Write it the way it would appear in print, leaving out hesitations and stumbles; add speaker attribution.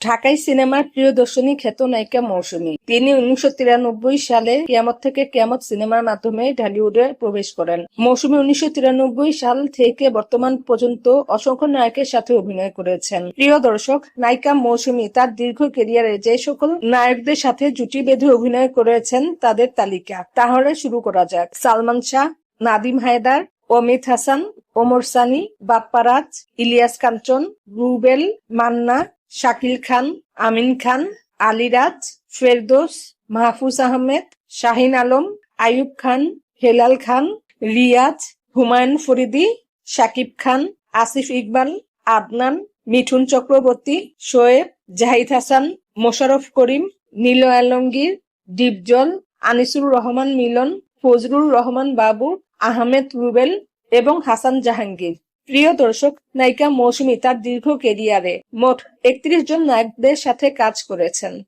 Speaker 1: ঢাকাই সিনেমার প্রিয়দর্শিনী খ্যাত নায়িকা মৌসুমী। তিনি 1993 সালে কিয়ামত থেকে কিয়ামত সিনেমার মাধ্যমে ঢালিউডে প্রবেশ করেন। মৌসুমী 1993 সাল থেকে বর্তমান পর্যন্ত অসংখ্য নায়কের সাথে অভিনয় করেছেন। প্রিয় দর্শক, নায়িকা মৌসুমী তার দীর্ঘ ক্যারিয়ারে যে সকল নায়কদের সাথে জুটি বেঁধে অভিনয় করেছেন তাদের তালিকা তাহলে শুরু করা যাক। সালমান শাহ, নাদিম হায়দার, অমিত হাসান, ওমর সানি, বাপ্পারাজ, ইলিয়াস কাঞ্চন, রুবেল, মান্না, শাকিল খান, আমিন খান, আলিরাজ, ফেরদৌস, মাহফুজ আহমেদ, শাহিন আলম, আইয়ুব খান, হেলাল খান, রিয়াজ, হুমায়ুন ফরিদি, শাকিব খান, আসিফ ইকবাল, আদনান, মিঠুন চক্রবর্তী, শোয়েব, জাহিদ হাসান, মোশাররফ করিম, নিলয় আলমগীর, ডিপজল, আনিসুর রহমান মিলন, ফজলুর রহমান বাবু, আহমেদ রুবেল এবং হাসান জাহাঙ্গীর। প্রিয় দর্শক, নায়িকা মৌসুমী তার দীর্ঘ ক্যারিয়ারে মোট 31 জন নায়কদের সাথে কাজ করেছেন।